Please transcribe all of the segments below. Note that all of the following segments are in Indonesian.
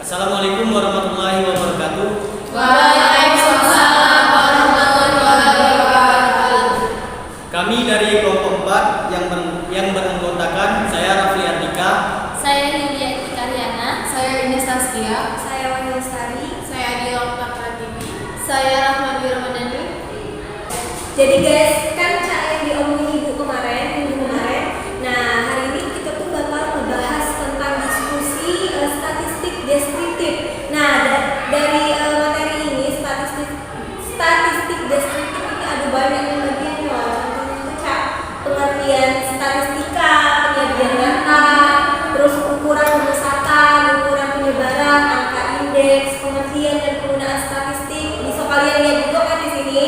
Assalamualaikum warahmatullahi wabarakatuh. Waalaikumsalam warahmatullahi wabarakatuh. Kami dari kelompok 4 yang beranggotakan saya Rafli Ardika, Saya Yulia Ikariana, Saya Ines Taskia, saya Wahyu Lestari, saya Adila Pratiwi. saya Rahman Wirmadani. Jadi guys, kan Cak yang diomongin Ibu minggu kemarin. Nah, hari ini kita tuh bakal ngebahas tentang diskusi statistik deskriptif. Nah, dari materi ini statistik deskriptif ini ada banyak yang bagian loh. Contohnya tuh Cak, pengertian statistika, penyajian data, terus ukuran pemusatan, ukuran penyebaran, angka indeks, pengertian dan penggunaan statistik. Bisa kalian lihat juga kan di sini.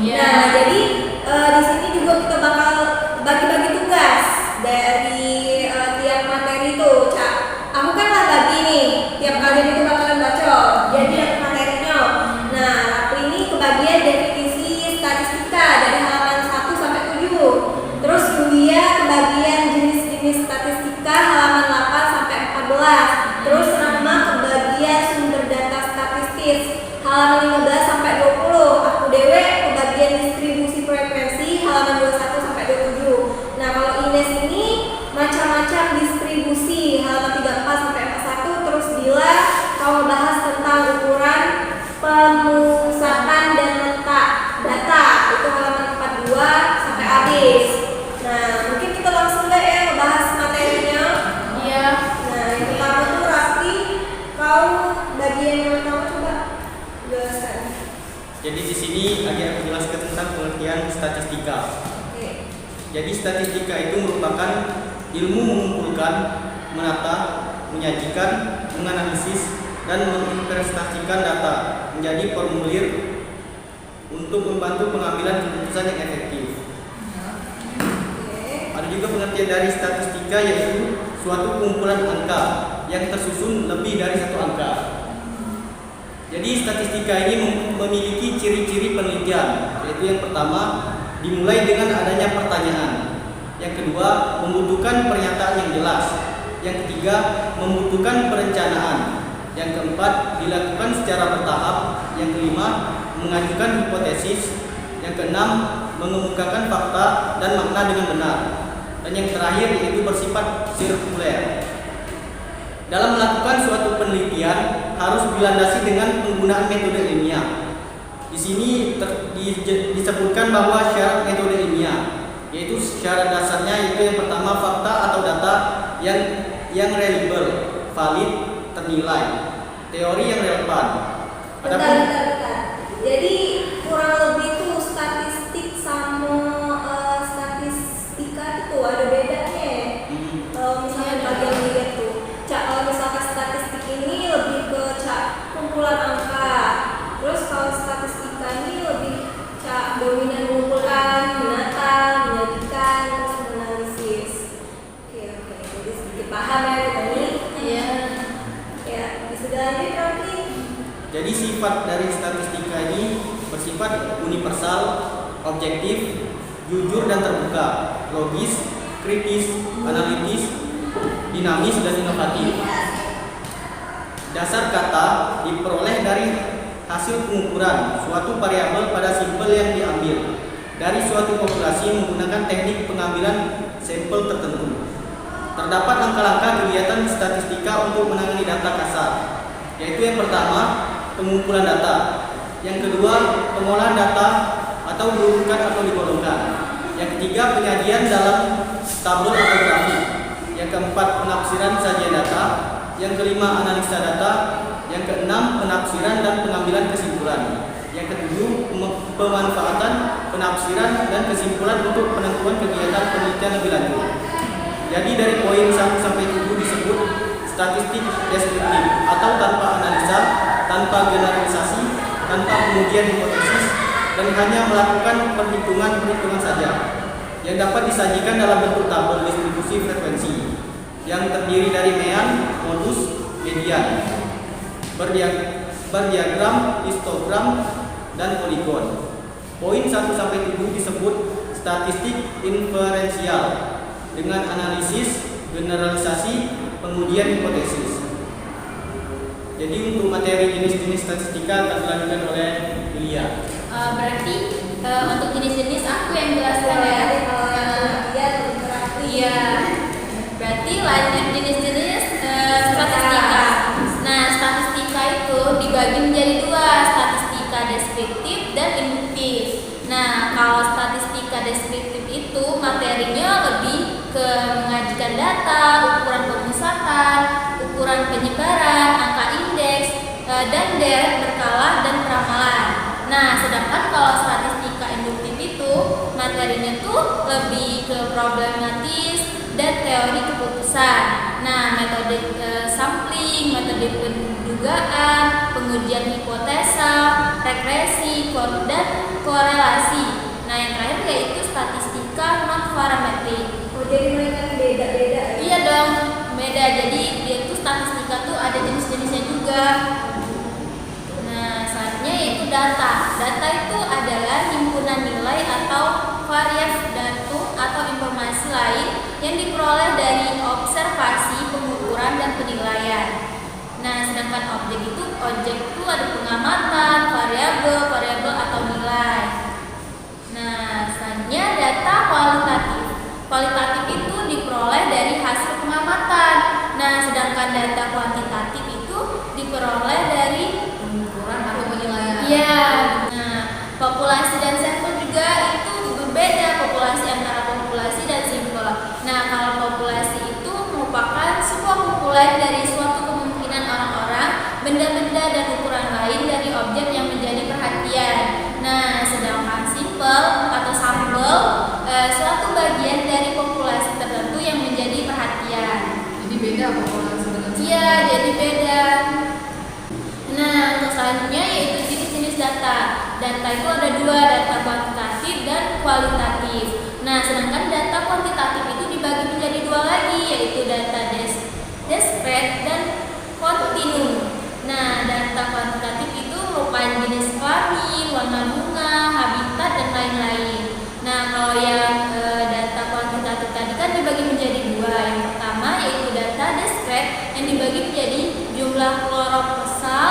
Iya. Nah, jadi di sini juga kita bakal bagi-bagi tugas dari tiap materi itu, Cak. Aku kan lah bagi nih, tiap kalian itu bakalan baca. Jadi ada materinya. Nah, aku ini kebagian definisi statistika dari halaman 1 sampai 7. Terus Yulia kebagian jenis-jenis statistika halaman 8 sampai 14. Terus Rahma kebagian sumber data statistis halaman 15 sampai 20. Aku Dewe kebagian distribusi frekuensi halaman 21 sampai 27. Nah, kalau Ines ini macam-macam distribusi halaman 34 sampai 41. Terus Dila mau membahas tentang ukuran pemusatan dan letak data itu halaman 42 sampai habis. Nah, mungkin kita langsung deh ya membahas materinya. Iya. Nah, yang pertama tuh Raffi, kau bagian yang pertama coba jelaskan. Jadi di sini akan aku jelaskan tentang pengertian statistika. Oke. Jadi statistika itu merupakan ilmu mengumpulkan, menata, menyajikan, menganalisis, dan menginvestasikan data menjadi formulir untuk membantu pengambilan keputusan yang efektif. Ada juga pengertian dari statistika yaitu suatu kumpulan angka yang tersusun lebih dari satu angka. Jadi statistika ini memiliki ciri-ciri penelitian, yaitu yang pertama dimulai dengan adanya pertanyaan, yang kedua membutuhkan pernyataan yang jelas, yang ketiga membutuhkan perencanaan, yang keempat dilakukan secara bertahap, yang kelima mengajukan hipotesis, yang keenam mengemukakan fakta dan makna dengan benar, dan yang terakhir yaitu bersifat sirkuler. Dalam melakukan suatu penelitian harus dilandasi dengan penggunaan metode ilmiah. Di sini disebutkan bahwa syarat metode ilmiah, yaitu syarat dasarnya yaitu yang pertama fakta atau data yang reliable, valid, ternilai, teori yang relevan. Bentar. Jadi kurang lebih tuh statistik sama statistika itu ada bedanya ya. Kalau misalnya bagian lihat tuh, Cak, kalau misalkan statistik ini lebih ke Cak kumpulan angka. Terus kalau statistika ini lebih Cak dominan mengumpulkan, menata, menyajikan, terus menganalisis. Oke. Jadi sedikit paham ya kita nih. Iya. Ya, bisa dilanjut nanti. Jadi sifat dari statistika ini bersifat universal, objektif, jujur dan terbuka, logis, kritis, analitis, dinamis dan inovatif. Dasar kata diperoleh dari hasil pengukuran suatu variabel pada sampel yang diambil dari suatu populasi menggunakan teknik pengambilan sampel tertentu. Terdapat langkah-langkah kegiatan statistika untuk menangani data kasar, yaitu yang pertama pengumpulan data, yang kedua pengolahan data atau diurutkan atau digolongkan, yang ketiga penyajian dalam tabel atau grafik, yang keempat penafsiran sajian data, yang kelima analisa data, yang keenam penafsiran dan pengambilan kesimpulan, yang ketujuh pemanfaatan penafsiran dan kesimpulan untuk penentuan kegiatan penelitian lebih lanjut. Jadi dari poin 1 sampai 7 disebut statistik deskriptif atau tanpa analisa, tanpa generalisasi, tanpa pengujian hipotesis, dan hanya melakukan perhitungan saja yang dapat disajikan dalam bentuk tabel distribusi frekuensi yang terdiri dari mean, modus, median, berdiagram, histogram, dan poligon. Poin 1 sampai 7 disebut statistik inferensial dengan analisis, generalisasi, pengujian hipotesis. Jadi untuk materi jenis-jenis statistika akan dilanjutkan oleh Yulia. Berarti untuk jenis-jenis aku yang jelaskan ya. Iya. Berarti lanjut jenis-jenis statistika. Nah, statistika itu dibagi menjadi dua, statistika deskriptif dan induktif. Nah, kalau statistika deskriptif itu materinya lebih ke mengajukan data, ukuran pemusatan, ukuran penyebaran, angka indeks, dan deret berkala dan peramalan. Nah, sedangkan kalau statistika induktif itu materinya tuh lebih ke problematis dan teori keputusan. Nah, metode sampling, metode pendugaan, pengujian hipotesa, regresi, dan korelasi. Nah, yang terakhir yaitu statistika non parametrik. Oh, jadi mereka beda-beda. Iya dong, beda. Jadi dia tuh statistika tuh ada jenis-jenisnya juga. Nah, selanjutnya yaitu data. Data itu adalah himpunan nilai atau variasi data atau informasi lain yang diperoleh dari observasi, pengukuran, dan penilaian. Nah, sedangkan objek itu ada pengamatan, variabel atau nilai. Nah, selanjutnya data kualitatif. Kualitatif itu diperoleh dari hasil pengamatan. Nah, sedangkan data kuantitatif itu diperoleh dari Pengukuran atau penilaian. iya. Nah, populasi dan sampel juga itu berbeda, populasi antara populasi dan sampel. Nah, kalau populasi itu merupakan sebuah kumpulan dari suatu kemungkinan orang-orang, benda-benda dan ukuran lain dari objek yang menjadi perhatian. Nah, sedangkan sampel atau sampel suatu bagian dari populasi tertentu yang menjadi perhatian. Jadi beda populasi dengan Iya, jadi beda. Nah, untuk selanjutnya yaitu jenis-jenis data. Data itu ada dua, data kuantitatif dan kualitatif. Nah, sedangkan data kuantitatif itu dibagi menjadi dua lagi, yaitu data discrete dan kontinu. Nah, data kuantitatif itu merupakan jenis kelamin, warna bunga, habitat, dan lain-lain. Nah, kalau yang data kuantitatif tadi kan dibagi menjadi dua. Yang pertama yaitu data discrete yang dibagi menjadi jumlah kloroplasma,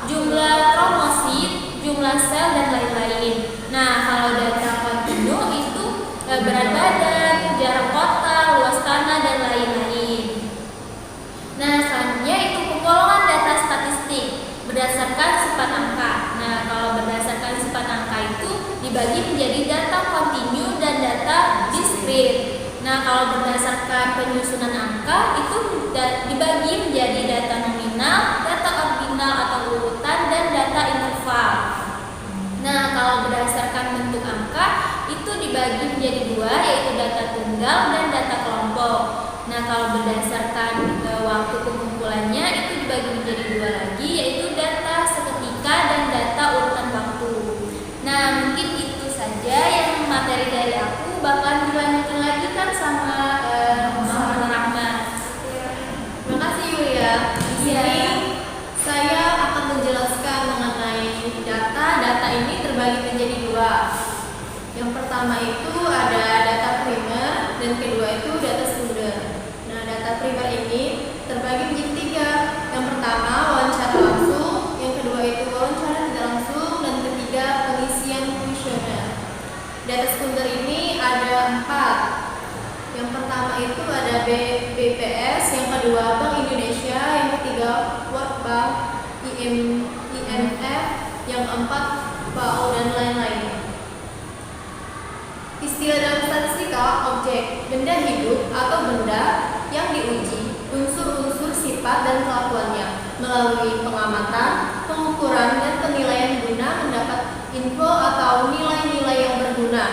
jumlah kromosit, jumlah sel, dan lain-lain. Nah, kalau data kontinu itu berat badan, jarak kota, luas tanah, dan lain-lain. Nah, selanjutnya itu penggolongan data statistik berdasarkan sifat angka. Nah, kalau berdasarkan sifat angka itu dibagi menjadi data kontinu dan data discrete. Nah, kalau berdasarkan penyusunan angka itu dibagi menjadi data nominal, data ordinal atau urutan, dan data interval. Nah, kalau berdasarkan bentuk angka itu dibagi menjadi dua, yaitu data tunggal dan data kelompok. Nah, kalau berdasarkan waktu pengumpulannya itu dibagi menjadi dua lagi, yaitu data seketika dan data urutan waktu. Nah, mungkin itu saja yang materi dari aku. Bakal dilanjutkan lagi kan sama Muhammad Rahman. Terima kasih Yulia. Di Iya. sini saya akan menjelaskan mengenai data. Data ini terbagi menjadi dua. Yang pertama itu ada data primer dan kedua itu data sekunder. Nah, data primer ini terbagi menjadi tiga. Yang pertama wawancara langsung, yang kedua itu wawancara tidak langsung, dan ketiga pengisian kuesioner. Data sekunder ini ada 4. Yang pertama itu ada BPS, yang kedua Bank Indonesia, yang ketiga World Bank, IMF, yang keempat FAO, dan lain-lain. Istilah dalam statistika objek, benda hidup atau benda yang diuji, unsur-unsur sifat dan kelakuannya melalui pengamatan, pengukuran, dan penilaian guna mendapat info atau nilai-nilai yang berguna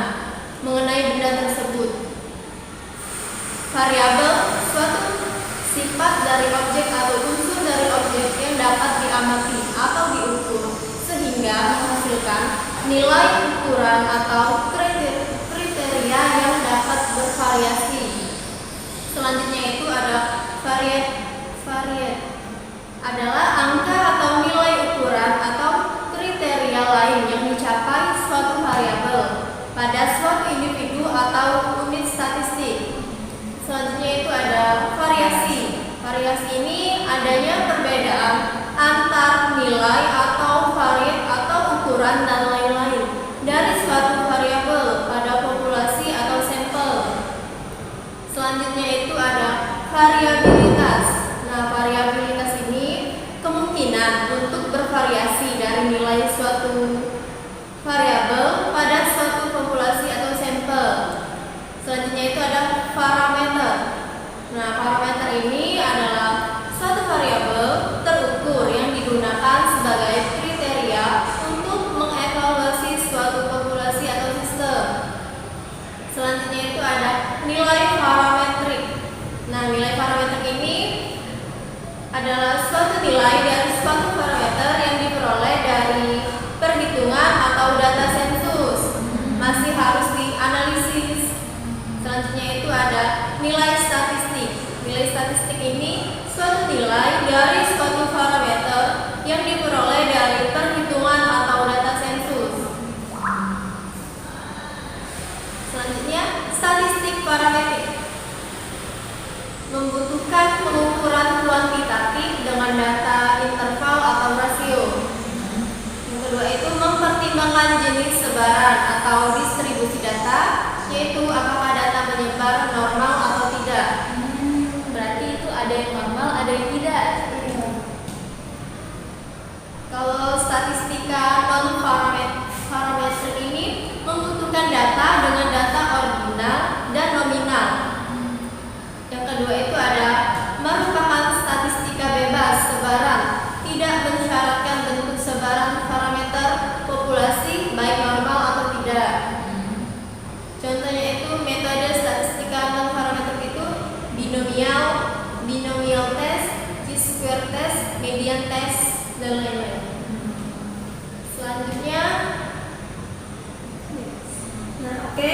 mengenai benda tersebut. Variabel, suatu sifat dari objek atau unsur dari objek yang dapat diamati atau diukur sehingga menghasilkan nilai ukuran atau kriteria yang dapat bervariasi. Selanjutnya itu ada variat adalah angka atau nilai ukuran atau kriteria lain yang dicapai suatu variabel pada suatu individu atau unit statistik. Selanjutnya itu ada variasi. Variasi ini adanya perbedaan antar nilai atau varian atau ukuran dan lain-lain dari suatu variabel pada populasi atau sampel. Selanjutnya itu ada variabilitas. Nah, variabilitas ini kemungkinan untuk bervariasi dari nilai suatu variabel pada suatu populasi atau sampel. Selanjutnya itu ada parameter. Nah, parameter ini adalah suatu variabel terukur yang digunakan sebagai kriteria untuk mengevaluasi suatu populasi atau sistem. Selanjutnya itu ada nilai parametrik. Nah, nilai parametrik ini adalah suatu nilai dari suatu parameter yang diperoleh dari perhitungan atau data sensus. Masih harus dianalisis. Selanjutnya itu ada nilai statistik. Nilai statistik ini suatu nilai dari suatu parameter yang diperoleh dari perhitungan atau data sensus. Selanjutnya, statistik parametrik membutuhkan pengukuran kuantitatif dengan data interval atau rasio. Yang kedua itu mempertimbangkan jenis sebaran atau distribusi data, yaitu apakah data menyebar normal atau tidak. Berarti itu ada yang normal, ada yang tidak. Kalau statistika non parametrik ini membutuhkan data dengan data ordinal dan nominal. Yang kedua itu ada merupakan statistika bebas sebaran, tidak mensyaratkan bentuk sebaran parameter populasi baik normal atau tidak. Contohnya itu metode statistika non parametrik itu binomial test, chi-square test, median test, dan lain-lain. Selanjutnya, Nah, oke.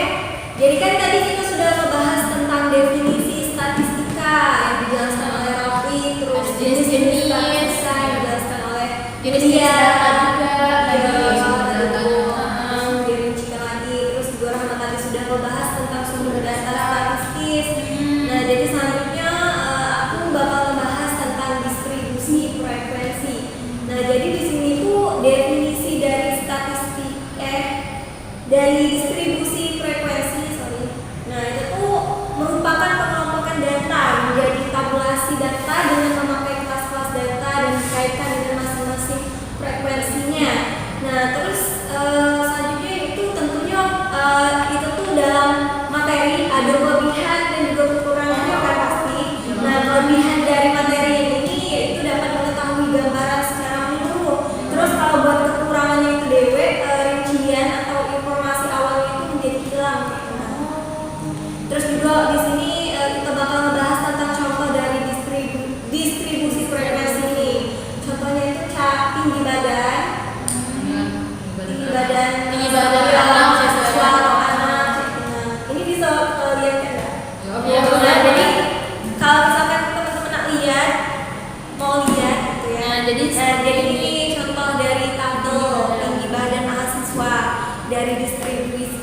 Jadi kan tadi kita sudah membahas tentang definisi statistika yang dijelaskan oleh Raffi, terus Ada jenis-jenis statistika yang dijelaskan oleh Jenis-jenis Dia, data juga, dirincikan lagi. Terus juga Rahmat tadi sudah membahas tentang sumber data statistis. Nah, jadi selanjutnya aku bakal membahas tentang distribusi frekuensi. Nah, jadi di sini tuh definisi dari dari distribusi frekuensi, Nah, itu tuh merupakan pengelompokan data menjadi tabulasi data dengan memakai kelas-kelas data dan dikaitkan dengan masing-masing frekuensinya. Nah, terus selanjutnya itu tentunya itu tuh dalam materi ada kelebihan dan juga kekurangannya kan pasti. Nah, kelebihan dari materi ini yaitu dapat mengetahui gambaran secara menyeluruh. Terus kalau buat kekurangannya itu rincian atau informasi awalnya itu menjadi hilang. Terus juga di sini kita bakal membahas tentang contoh dari distribusi frekuensi ini. Contohnya itu tinggi badan anak, siswa atau anak. Nah, ini bisa lihat kan nggak? Ya, Nah, jadi kalau misalkan teman-teman mau lihat gitu ya. Nah, jadi ini contoh dari tabel tinggi badan mahasiswa dari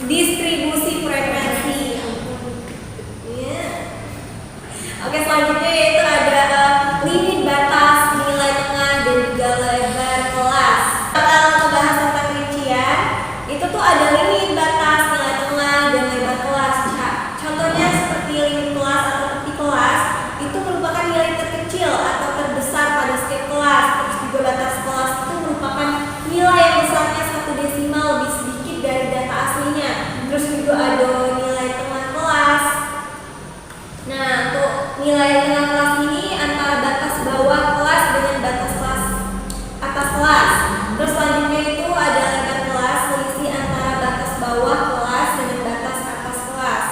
distribusi frekuensi. Ya. Oke, selanjutnya yaitu ada limit batas, nilai tengah, dan juga lebar kelas. Bakal membahas tentang rincian, itu tuh ada limit batas, nilai tengah, dan lebar kelas. Contohnya seperti limit kelas atau peti kelas, itu merupakan nilai terkecil atau terbesar pada setiap kelas. Terus juga batas kelas itu merupakan nilai yang besarnya 1 desimal lebih sedikit dari data aslinya. Terus juga ada nilai tengah kelas. Nah, untuk nilai tengah kelas ini antara batas bawah kelas dengan batas kelas atas kelas. Terus selanjutnya itu ada lebar kelas, selisih antara batas bawah kelas dengan batas atas kelas.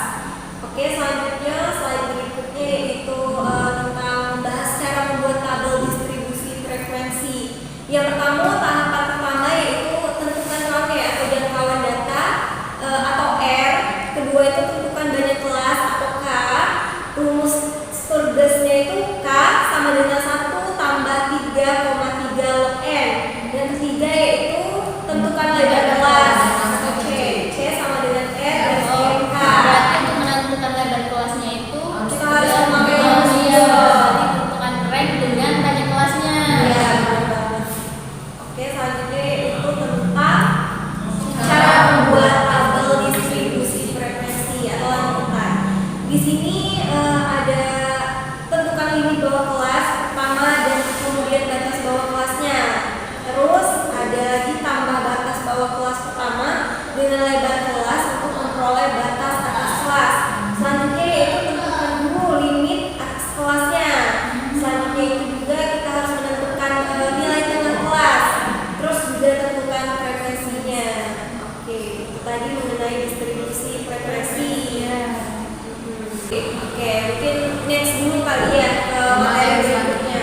Oke, selanjutnya slide berikutnya yaitu tentang membahas cara membuat tabel distribusi frekuensi. Yang tahapan pertama yaitu tentukan range atau jangkauan data atau R. Kedua itu tentukan banyak kelas atau K. Rumus Sturgesnya itu K sama dengan 1 tambah 3,3 log N. Dan ketiga yaitu Di sini ada tentukan limit bawah kelas pertama dan kemudian batas bawah kelasnya. Terus ada ditambah batas bawah kelas pertama dengan lebar kelas untuk memperoleh batas atas kelas. Selanjutnya yaitu tentukan dulu limit atas kelasnya. Selanjutnya itu juga kita harus menentukan nilai tengah kelas. Terus juga tentukan frekuensinya. Oke, itu tadi mengenai distribusi frekuensi. Oke, mungkin next dulu kali ya ke materi selanjutnya.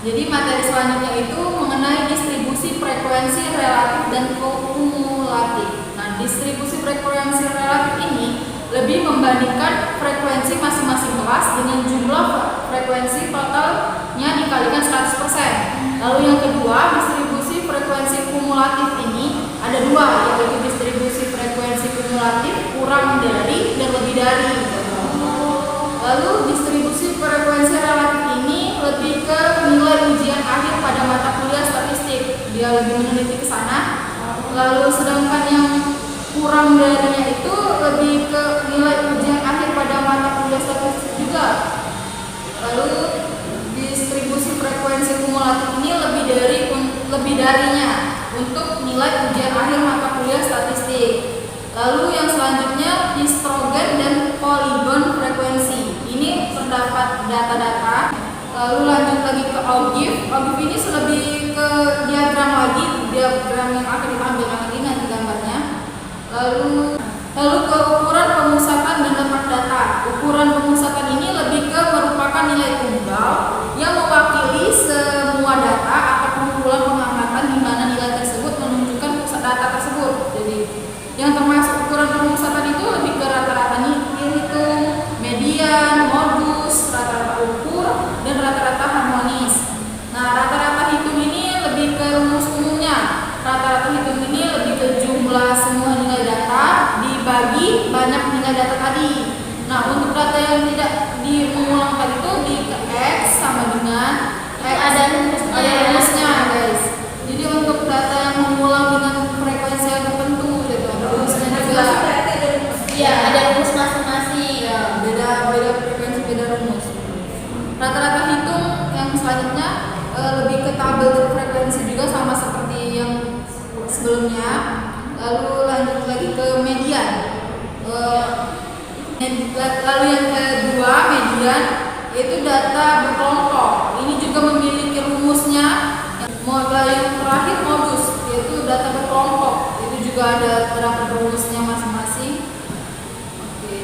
Jadi materi selanjutnya itu mengenai distribusi frekuensi relatif dan kumulatif. Nah, distribusi frekuensi relatif ini lebih membandingkan frekuensi masing-masing kelas dengan jumlah frekuensi totalnya dikalikan 100%. Lalu yang kedua, distribusi frekuensi kumulatif ini ada dua, yaitu distribusi frekuensi kumulatif kurang dari dan lebih dari. Lalu distribusi frekuensi relatif ini lebih ke nilai ujian akhir pada mata kuliah statistik. Dia lebih meneliti ke sana. Lalu sedangkan yang kurang darinya itu lebih ke nilai ujian akhir pada mata kuliah statistik juga. Lalu distribusi frekuensi kumulatif ini lebih darinya untuk nilai ujian akhir mata kuliah statistik. Lalu yang selanjutnya histogram dan polygon frekuensi. Ini terdapat data-data. Lalu lanjut lagi ke ogive. Ogive ini lebih ke diagram lagi, diagram yang akan diambil nanti gambarnya. Lalu ke ukuran pemusatan dan letak data. Ukuran pemusatan ini lebih ke merupakan nilai tunggal yang mewakili semua data atau kumpulan pengamatan di mana nilai tersebut menunjukkan pusat data tersebut. Jadi yang termasuk ukuran pemusatan itu lebih ke rata-rata hitung, median, modus, rata-rata ukur, dan rata-rata harmonis. Nah, rata-rata hitung ini lebih ke rumus umumnya. Rata-rata hitung ini lebih ke jumlah semua nilai data dibagi banyak nilai data tadi. Nah, untuk data yang tidak diulang tadi itu di X sama dengan X. Ada rumusnya, guys. Jadi untuk data yang mengulang dengan frekuensi yang tertentu gitu, ada rumusnya juga. Iya, ada rumus masing-masing. Ya, beda frekuensi, beda rumus. Rata-rata hitung yang selanjutnya lebih ke tabel frekuensi juga sama seperti yang sebelumnya. Lalu lanjut lagi ke median. Lalu yang kedua, median yaitu data berkelompok. Ini juga memiliki rumusnya. Yang terakhir modus, yaitu data berkelompok. Itu juga ada beberapa rumusnya masing-masing. Oke.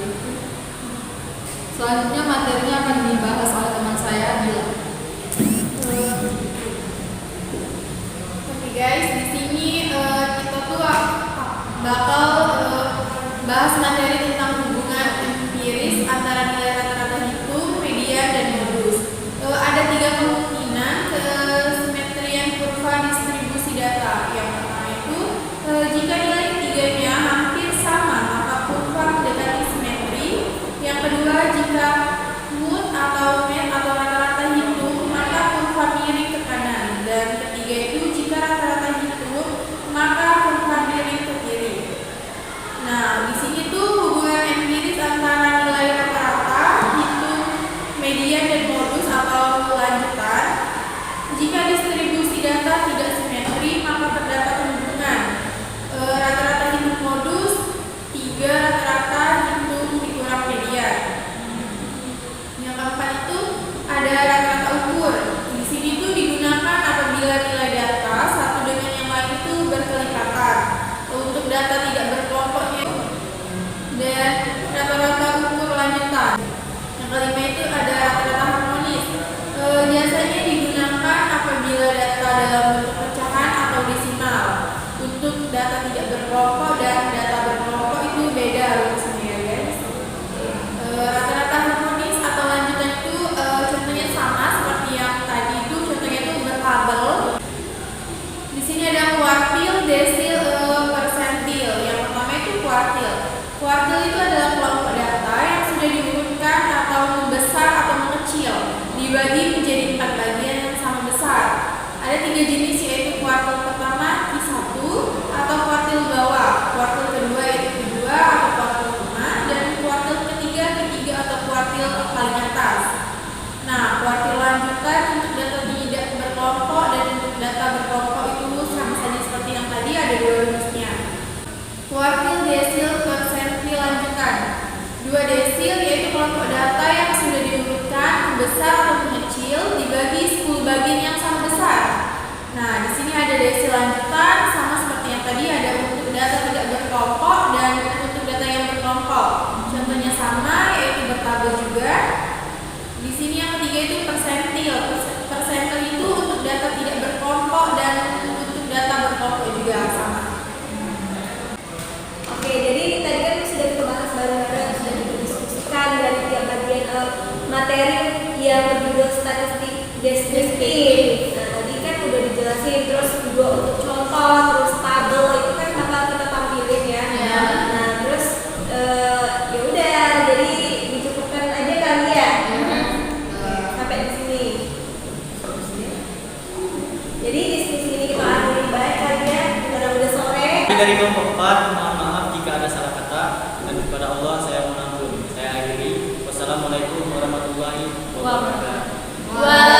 Selanjutnya materinya akan dibahas oleh teman saya, Bila. Oke guys, di sini kita tuh bakal bahas materi tentang hubungan empiris antara nilai rata-rata hitung, median, dan modus. Ada 3 kemungkinan kesimetrian kurva distribusi data. Yang pertama itu jika nilai ketiganya hampir sama maka kurva mendekati simetri. Yang kedua, jika mood atau mean atau rata-rata hitung maka kurva miring ke kanan. Dan ketiga itu jika rata-rata hitung maka kurva miring ke kiri. Nah, di sini tuh hubungan empiris antara nilai rata-rata, hitung, median, dan modus atau lanjutan. Jika distribusi data tidak simetri, maka terdapat hubungan rata-rata hitung modus 3 rata-rata hitung dikurang median. Yang keempat itu ada rata-rata ukur. Di sini tuh digunakan apabila nilai data satu dengan yang lain itu berkelipatan. Untuk data tidak berkelompoknya. Dan rata-rata ukur lanjutan. Yang kelima itu ada rata-rata harmonis. Biasanya digunakan apabila data dalam bentuk pecahan atau desimal. Untuk data tidak berkelompok dan data berkelompok itu beda rumusnya ya guys. Rata-rata harmonis atau lanjutan itu contohnya sama seperti yang tadi itu, contohnya itu bertabel. Di sini ada kuartil, desil, persentil. Yang pertama itu kuartil. Kuartil itu adalah kelompok data yang sudah diurutkan atau membesar atau mengecil, dibagi menjadi 4 bagian yang sama besar. Ada 3 jenis kuartil paling atas. Nah, kuartil lanjutan untuk data tidak berkelompok dan untuk data berkelompok itu sama saja seperti yang tadi, ada dua rumusnya. Kuartil, desil, persentil lanjutan. 2 desil yaitu kelompok data yang sudah diurutkan besar atau kecil dibagi 10 bagian yang sama besar. Nah, di sini ada desil lanjutan sama seperti yang tadi, ada untuk data tidak berkelompok dan untuk data yang berkelompok. Contohnya sama, yaitu bertabel juga. Di sini yang ketiga itu persentil. Persentil itu untuk data tidak berkelompok dan untuk data berkelompok juga sama. Oke, jadi ini tadi kan sudah kita bahas bareng-bareng, sudah didiskusikan dari tiap bagian materi yang berjudul statistik deskriptif. Nah, tadi kan udah dijelasin, terus juga untuk contoh, terus tabel itu kan bakal kita tampilin ya. Ya. Nah, terus ya udah, jadi dicukupkan aja kali ya. Sampai di sini. Jadi diskusi ini kita akhiri baik kali ya, karena udah sore. Dari kelompok 4, mohon maaf jika ada salah kata, dan kepada Allah saya mohon ampun. Saya akhiri. Wassalamualaikum warahmatullahi wabarakatuh. Waalaikumsalam.